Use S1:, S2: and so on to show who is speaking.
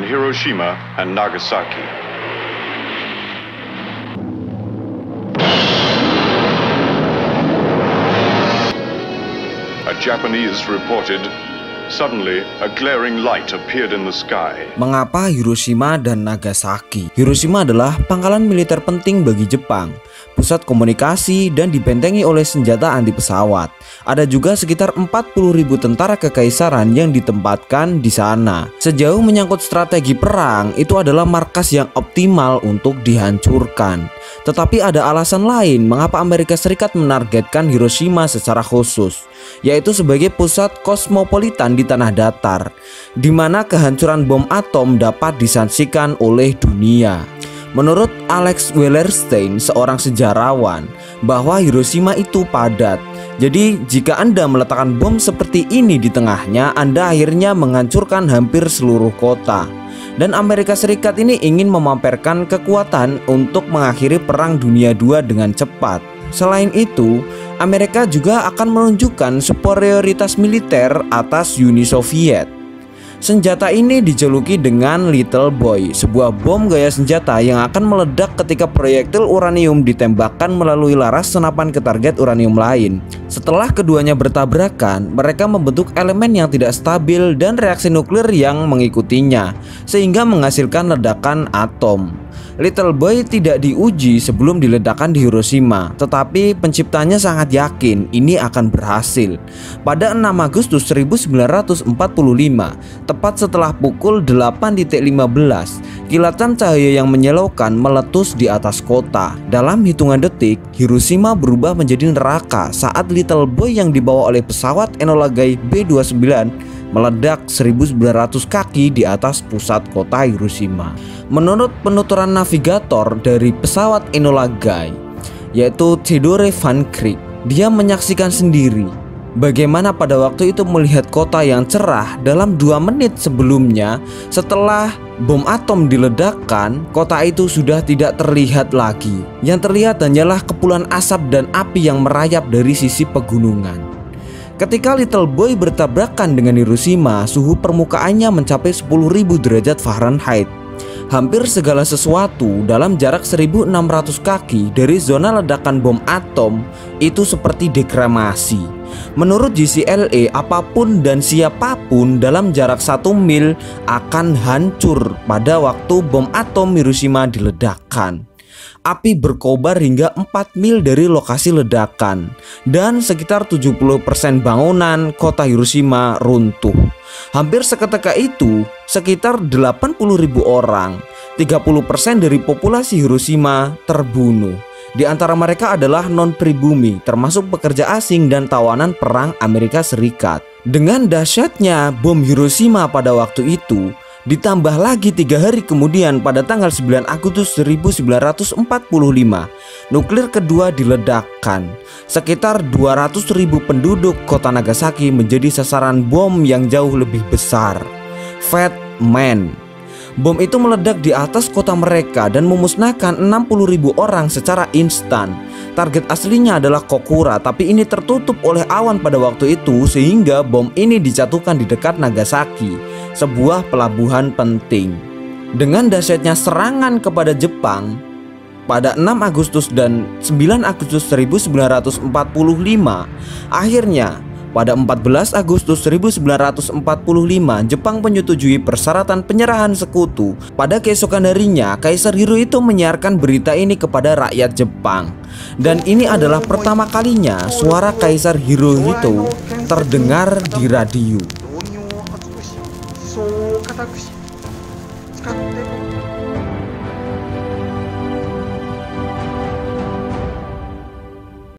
S1: on Hiroshima and Nagasaki. A Japanese reported, suddenly a glaring light appeared in the sky.
S2: Mengapa Hiroshima dan Nagasaki? Hiroshima adalah pangkalan militer penting bagi Jepang, pusat komunikasi dan dibentengi oleh senjata anti pesawat. Ada juga sekitar 40.000 tentara kekaisaran yang ditempatkan di sana. Sejauh menyangkut strategi perang, itu adalah markas yang optimal untuk dihancurkan. Tetapi ada alasan lain mengapa Amerika Serikat menargetkan Hiroshima secara khusus, yaitu sebagai pusat kosmopolitan di tanah datar, di mana kehancuran bom atom dapat disaksikan oleh dunia. Menurut Alex Wellerstein, seorang sejarawan, bahwa Hiroshima itu padat. Jadi jika Anda meletakkan bom seperti ini di tengahnya, Anda akhirnya menghancurkan hampir seluruh kota. Dan Amerika Serikat ini ingin memamerkan kekuatan untuk mengakhiri Perang Dunia II dengan cepat. Selain itu, Amerika juga akan menunjukkan superioritas militer atas Uni Soviet. Senjata ini dijuluki dengan Little Boy, sebuah bom gaya senjata yang akan meledak ketika proyektil uranium ditembakkan melalui laras senapan ke target uranium lain. Setelah keduanya bertabrakan, mereka membentuk elemen yang tidak stabil dan reaksi nuklir yang mengikutinya, sehingga menghasilkan ledakan atom. Little Boy tidak diuji sebelum diledakkan di Hiroshima, tetapi penciptanya sangat yakin ini akan berhasil. Pada 6 Agustus 1945, tepat setelah pukul 8.15, kilatan cahaya yang menyilaukan meletus di atas kota. Dalam hitungan detik, Hiroshima berubah menjadi neraka saat Little Boy yang dibawa oleh pesawat Enola Gay B-29 meledak 1.900 kaki di atas pusat kota Hiroshima. Menurut penuturan navigator dari pesawat Enola Gay, yaitu Theodore Van Kriek, dia menyaksikan sendiri bagaimana pada waktu itu melihat kota yang cerah dalam 2 menit sebelumnya. Setelah bom atom diledakkan, kota itu sudah tidak terlihat lagi. Yang terlihat hanyalah kepulan asap dan api yang merayap dari sisi pegunungan. Ketika Little Boy bertabrakan dengan Hiroshima, suhu permukaannya mencapai 10.000 derajat Fahrenheit. Hampir segala sesuatu dalam jarak 1.600 kaki dari zona ledakan bom atom itu seperti dekremasi. Menurut JCLA, apapun dan siapapun dalam jarak 1 mil akan hancur pada waktu bom atom Hiroshima diledakkan. Api berkobar hingga 4 mil dari lokasi ledakan, dan sekitar 70% bangunan kota Hiroshima runtuh. Hampir seketika itu, sekitar 80.000 orang, 30% dari populasi Hiroshima terbunuh. Di antara mereka adalah non-pribumi, termasuk pekerja asing dan tawanan perang Amerika Serikat. Dengan dahsyatnya bom Hiroshima pada waktu itu, ditambah lagi 3 hari kemudian pada tanggal 9 Agustus 1945, nuklir kedua diledakkan. Sekitar 200.000 penduduk kota Nagasaki menjadi sasaran bom yang jauh lebih besar, Fat Man. Bom itu meledak di atas kota mereka dan memusnahkan 60.000 orang secara instan. Target aslinya adalah Kokura, tapi ini tertutup oleh awan pada waktu itu, sehingga bom ini dijatuhkan di dekat Nagasaki, sebuah pelabuhan penting. Dengan dahsyatnya serangan kepada Jepang pada 6 Agustus dan 9 Agustus 1945, akhirnya pada 14 Agustus 1945, Jepang menyetujui persyaratan penyerahan sekutu. Pada keesokan harinya, Kaisar Hirohito menyiarkan berita ini kepada rakyat Jepang. Dan ini adalah pertama kalinya suara Kaisar Hirohito terdengar di radio.